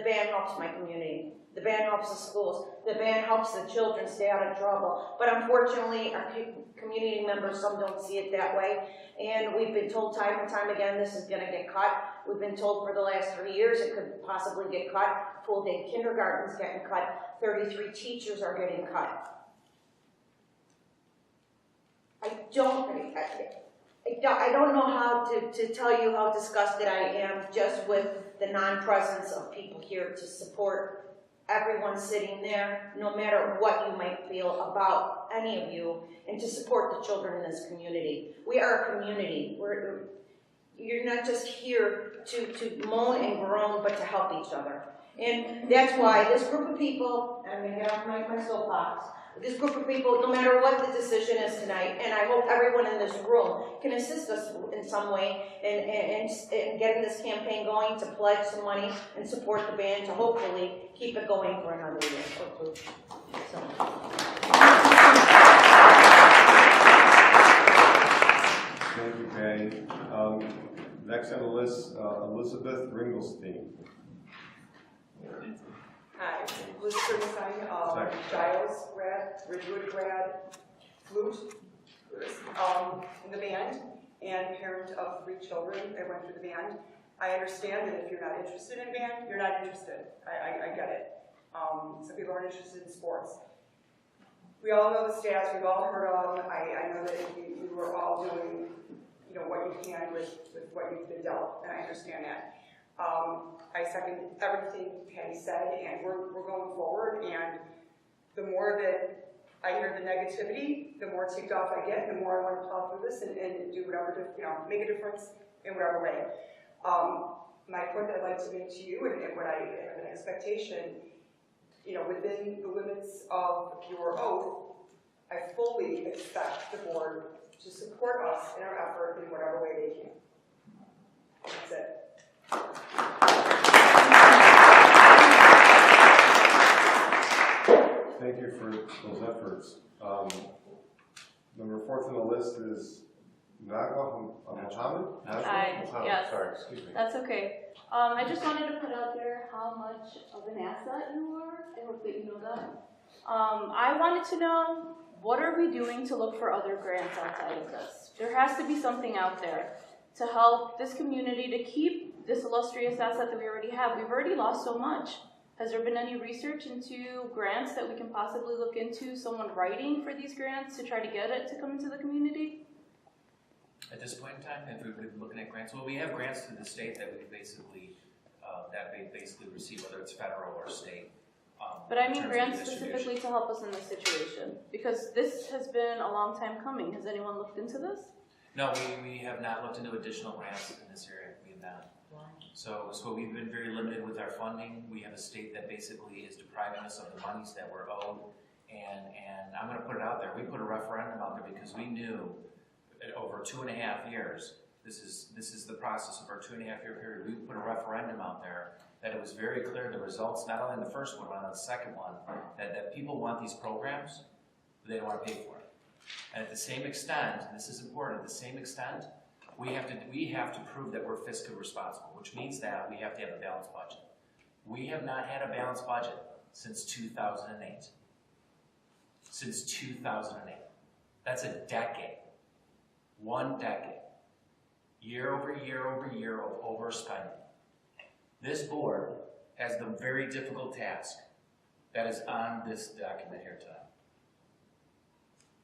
The band helps my community. The band helps the schools. The band helps the children stay out of trouble. But unfortunately, our community members, some don't see it that way. And we've been told time and time again, this is going to get cut. We've been told for the last 3 years it could possibly get cut. Full day kindergarten's getting cut. 33 teachers are getting cut. I don't know how to tell you how disgusted I am just with the non-presence of people here to support everyone sitting there, no matter what you might feel about any of you, and to support the children in this community. We are a community. You're not just here to moan and groan, but to help each other. And that's why this group of people, I'm going to get off my soapbox, this group of people, no matter what the decision is tonight, and I hope everyone in this room can assist us in some way in getting this campaign going, to pledge some money and support the band to hopefully keep it going for another year or two. So. Thank you, Patty. Next on the list, Elizabeth Ringelstein. Hi, Liz Bernstein, Giles grad, Ridgewood grad, flute in the band, and parent of 3 children that went through the band. I understand that if you're not interested in band, you're not interested. I get it. Some people aren't interested in sports. We all know the stats, we've all heard of them. I know that you are all doing what you can with what you've been dealt, and I understand that. I second everything Patty said, and we're going forward, and the more that I hear the negativity, the more ticked off I get, the more I want to plow through this and do whatever, make a difference in whatever way. My point that I'd like to make to you, and what I have an expectation, within the limits of your oath, I fully expect the board to support us in our effort in whatever way they can. That's it. Thank you for those efforts. Number 4th on the list is Naga Mohammed? Hi, yes. Sorry, excuse me. That's okay. I just wanted to put out there how much of an asset you are. I hope that you know that. I wanted to know, what are we doing to look for other grants outside of this? There has to be something out there to help this community to keep this illustrious asset that we already have. We've already lost so much. Has there been any research into grants that we can possibly look into, someone writing for these grants to try to get it to come into the community? At this point in time, if we've been looking at grants, well, we have grants through the state that we basically receive, whether it's federal or state. But I mean grants specifically to help us in this situation, because this has been a long time coming. Has anyone looked into this? No, we have not looked into additional grants in this area. We have not. So we've been very limited with our funding. We have a state that basically is depriving us of the monies that we're owed. And I'm going to put it out there. We put a referendum out there because we knew that over 2.5 years, this is the process of our 2.5-year period. We put a referendum out there that it was very clear the results, not only in the first one, but on the second one, that people want these programs, but they don't want to pay for it. And at the same extent, and this is important, at the same extent, we have to prove that we're fiscally responsible, which means that we have to have a balanced budget. We have not had a balanced budget since 2008. Since 2008. That's a decade. 1 decade. Year over year over year of overspending. This board has the very difficult task that is on this document here tonight.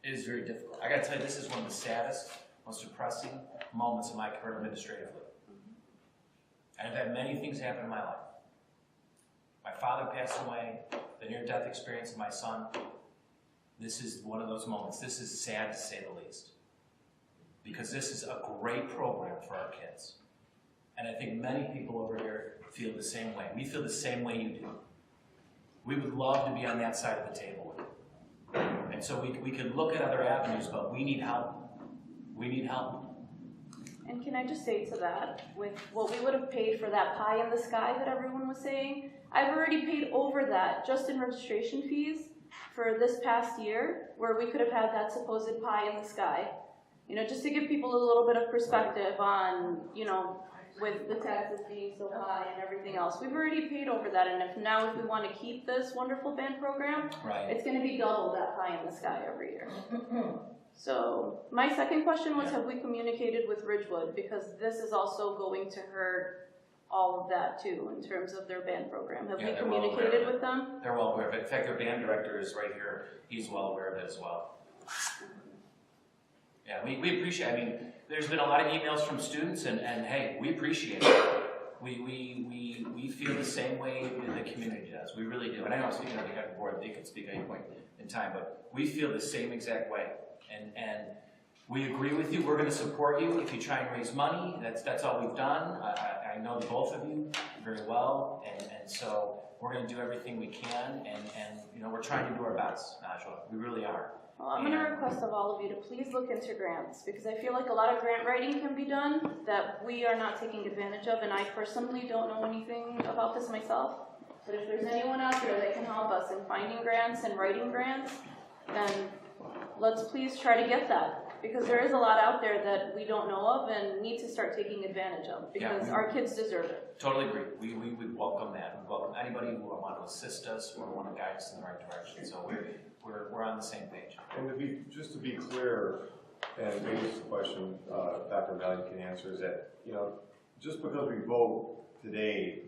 It is very difficult. I gotta tell you, this is one of the saddest, most depressing moments in my career administratively. And I've had many things happen in my life. My father passed away, the near-death experience of my son. This is one of those moments. This is sad to say the least. Because this is a great program for our kids. And I think many people over here feel the same way. We feel the same way you do. We would love to be on that side of the table with you. And so we could look at other avenues, but we need help. We need help. And can I just say to that, with what we would have paid for that pie in the sky that everyone was saying, I've already paid over that just in registration fees for this past year, where we could have had that supposed pie in the sky. You know, just to give people a little bit of perspective on, you know, with the taxes being so high and everything else. We've already paid over that, and if we want to keep this wonderful band program, Right. it's going to be double that pie in the sky every year. So my second question was, have we communicated with Ridgewood? Because this is also going to hurt all of that too, in terms of their band program. Have we they're well aware of communicated it. with them? They're well aware of it. In fact, their band director is right here. He's well aware of it as well. Yeah, we appreciate, I mean, there's been a lot of emails from students, and hey, we appreciate it. We feel the same way the community does. We really do. And I know I'm speaking on behalf of the board, they could speak at any point in time, but we feel the same exact way. And we agree with you. We're going to support you if you try and raise money. That's all we've done. I know the both of you very well, and so we're going to do everything we can, and you know, we're trying to do our best, Najwa. We really are. Well, I'm going to request of all of you to please look into grants, because I feel like a lot of grant writing can be done that we are not taking advantage of, and I personally don't know anything about this myself. But if there's anyone out there that can help us in finding grants and writing grants, then let's please try to get that. Because there is a lot out there that we don't know of and need to start taking advantage of, because our kids deserve it. Totally agree. We would welcome that. We welcome anybody who would want to assist us or want to guide us in the right direction. So we're on the same page. And just to be clear, and maybe it's a question Dr. Valley can answer, is that, you know, just because we vote today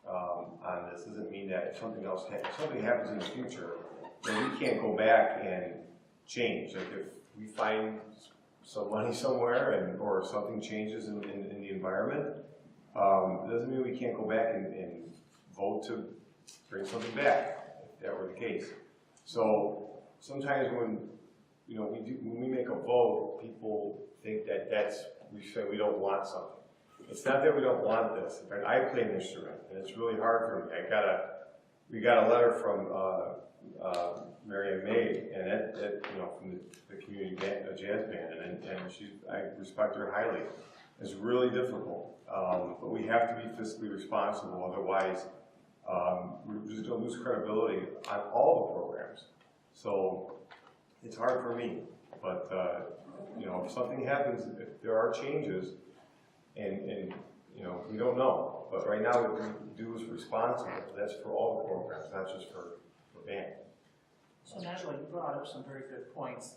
on this doesn't mean that if something else if something happens in the future, then we can't go back and change. Like if we find some money somewhere or something changes in the environment, it doesn't mean we can't go back and vote to bring something back, if that were the case. So sometimes when we make a vote, people think that we say we don't want something. It's not that we don't want this. In fact, I play an instrument, and it's really hard for me. We got a letter from Mary Ann May, and that from the community jazz band, and I respect her highly. It's really difficult, but we have to be fiscally responsible. Otherwise, we're just going to lose credibility on all the programs. So it's hard for me, but if something happens, if there are changes, and we don't know. But right now, what we do is responsible. That's for all the programs, not just for band. So Najwa, you brought up some very good points.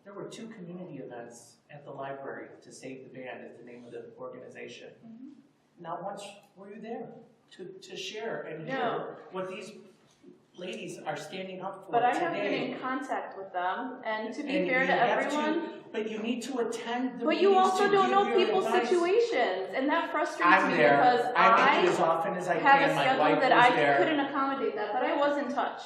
There were 2 community events at the library to save the band is the name of the organization. Not once were you there to share and hear what these ladies are standing up for But I today. have been in contact with them, and to be fair to everyone, but you need to attend the but you meetings also to don't give know your people's advice. situations, and that frustrates I'm me there. because I make it as often as I have can. a My schedule wife that was I there. couldn't accommodate that, but I was in touch.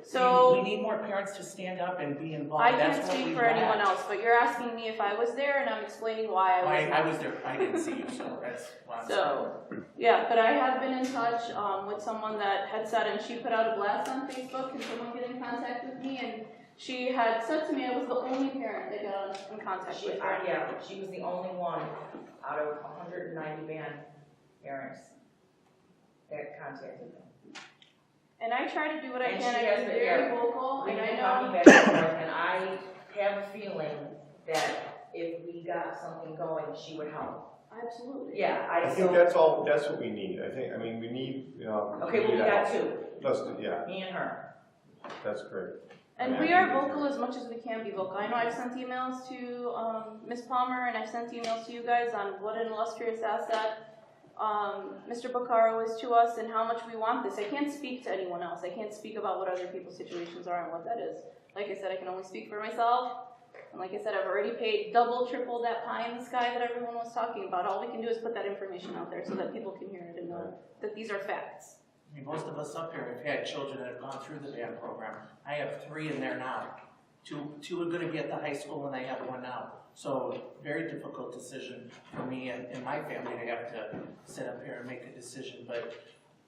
So we need more parents to stand up and be involved. I That's can't what speak we for anyone lack. else, but you're asking me if I was there, and I'm explaining why I was. I was there. I didn't see you, so that's why I'm saying. Yeah, but I have been in touch with someone that had said, and she put out a blast on Facebook, can someone get in contact with me? And she had said to me I was the only parent that got in contact with her. Yeah, she was the only one out of 190 band parents that contacted me. And I try to do what I And can. she I has was been very vocal, We've and been I talking know. back and forth, and I have a feeling that if we got something going, she would help. Absolutely. Yeah, I think that's what we need. we need, Okay, well, we got 2. Let's do, yeah, Me and her. that's great. And we are vocal as much as we can be vocal. I know I've sent emails to Ms. Palmer, and I've sent emails to you guys on what an illustrious asset Mr. Baccaro is to us and how much we want this. I can't speak to anyone else. I can't speak about what other people's situations are and what that is. Like I said, I can only speak for myself. And like I said, I've already paid double, triple that pie in the sky that everyone was talking about. All we can do is put that information out there so that people can hear it and know that these are facts. I mean, most of us up here have had children that have gone through the band program. I have 3 in there now. Two are going to be at the high school, and I have 1 now. So very difficult decision for me and my family to have to sit up here and make a decision. But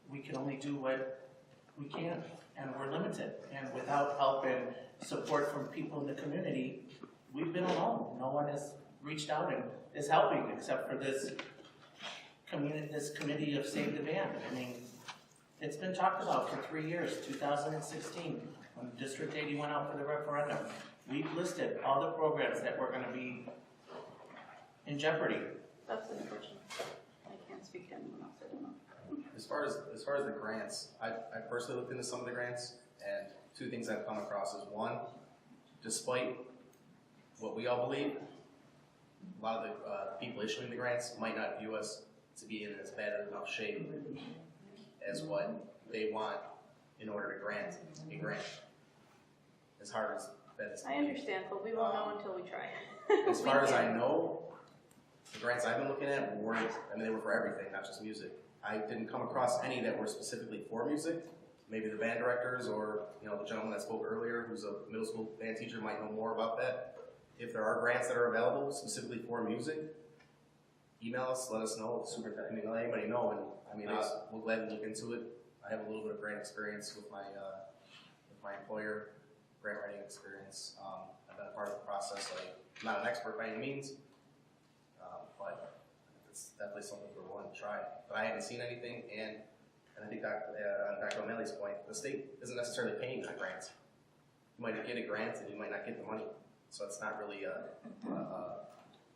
we can only do what we can, and we're limited. And without help and support from people in the community, we've been alone. No one has reached out and is helping except for this committee of Save the Band. I mean, it's been talked about for 3 years, 2016, when District 80 went out for the referendum. We've listed all the programs that were going to be in jeopardy. That's unfortunate. I can't speak to anyone else, I don't know. As far as the grants, I personally looked into some of the grants, and two things I've come across is one, despite what we all believe, a lot of the people issuing the grants might not view us to be in as bad enough shape as what they want in order to grant a grant. As hard as that is. I understand, but we won't know until we try. As far as I know, the grants I've been looking at weren't, I mean, they were for everything, not just music. I didn't come across any that were specifically for music. Maybe the band directors or, you know, the gentleman that spoke earlier, who's a middle school band teacher, might know more about that. If there are grants that are available specifically for music, email us, let us know, superintendent, let anybody know, and I mean, we'll gladly look into it. I have a little bit of grant experience with my employer, grant writing experience. I've been a part of the process, so I'm not an expert by any means, but it's definitely something we're willing to try. But I haven't seen anything, and I think Dr. O'Malley's point, the state isn't necessarily paying the grants. You might get a grant and you might not get the money, so it's not really a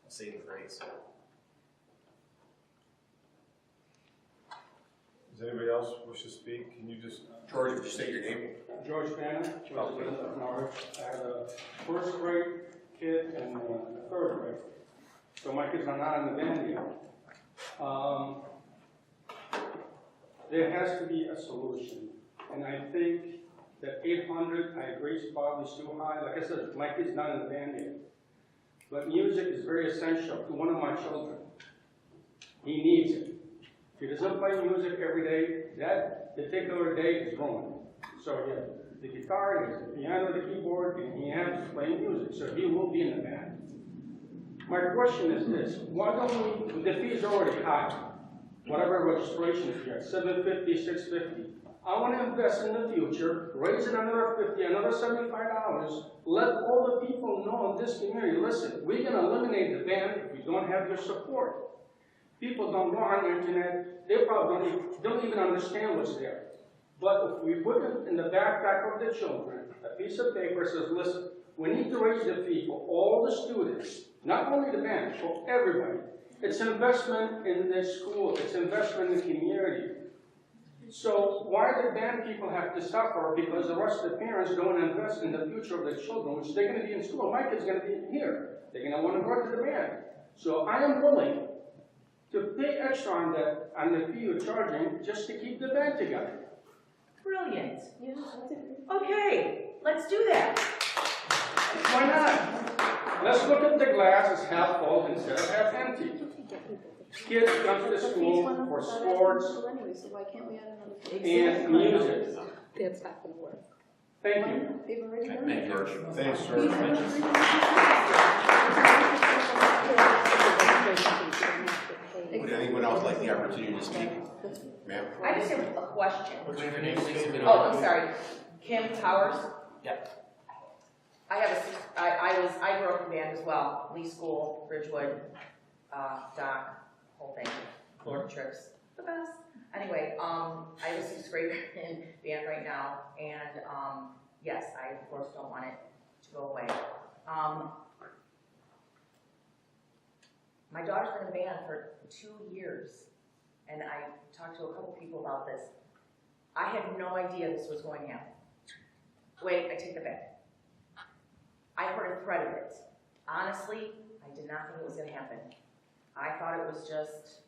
saving grace. Does anybody else wish to speak? Can you just, George, would you state your name? George Bannon, resident of Norwich. I have a first grade kid and a third grade. So my kids are not in the band yet. There has to be a solution. And I think that 800, I agree, is probably too high. Like I said, my kid's not in the band yet. But music is very essential to one of my children. He needs it. If he doesn't play music every day, that particular day is ruined. So yeah, the guitar, the piano, the keyboard, and he has to play music, so he will be in the band. My question is this: why don't we? The fees are already high. Whatever registration fee, $750, $650. I want to invest in the future, raise it another $50, another $75. Let all the people know in this community. Listen, we're going to eliminate the band if we don't have your support. People don't go on the internet, they probably don't even understand what's there. But if we put it in the backpack of the children, a piece of paper says, listen, we need to raise the fee for all the students, not only the band, for everybody. It's investment in the school, it's investment in the community. So why do band people have to suffer because the rest of the parents don't invest in the future of their children, which they're going to be in school. My kid's going to be here. They're going to want to go to the band. So I am willing to pay extra on the fee you're charging just to keep the band together. Brilliant. Okay, let's do that. Why not? Let's look at the glass as half full instead of half empty. Kids come to the school for sports and music. That's not going to work. Thank you. They've already done Thank you, George. thanks, George. Would anyone else like the opportunity to speak? Ma'am? I just have a question. What's your name, please? If you don't Oh, mind. I'm sorry. Kim Powers? Yep. I grew up in band as well. Lee School, Ridgewood, Doc, whole thing. Florida trips, the best. Anyway, I have a 6th grade in band right now, and yes, I of course don't want it to go away. My daughter's been in band for 2 years, and I talked to a couple people about this. I had no idea this was going to happen. Wait, I take that back. I heard a thread of it. Honestly, I did not think it was going to happen. I thought it was just,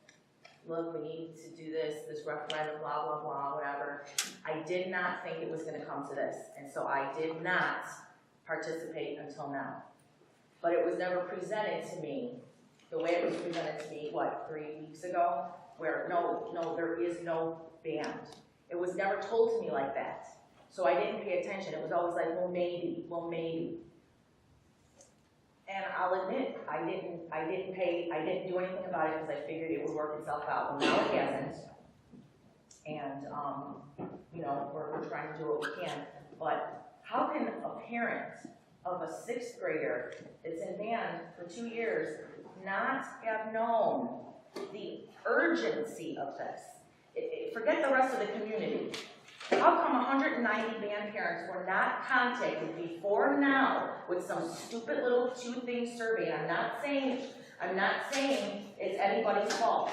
look, we need to do this referendum, blah, blah, blah, whatever. I did not think it was going to come to this, and so I did not participate until now. But it was never presented to me the way it was presented to me, 3 weeks ago, where no, there is no band. It was never told to me like that. So I didn't pay attention. It was always like, well, maybe. And I'll admit, I didn't do anything about it because I figured it would work itself out. Well, now it hasn't. And, we're trying to do what we can. But how can a parent of a 6th grader that's in band for 2 years not have known the urgency of this? Forget the rest of the community. How come 190 band parents were not contacted before now with some stupid little 2-thing survey? I'm not saying it's anybody's fault.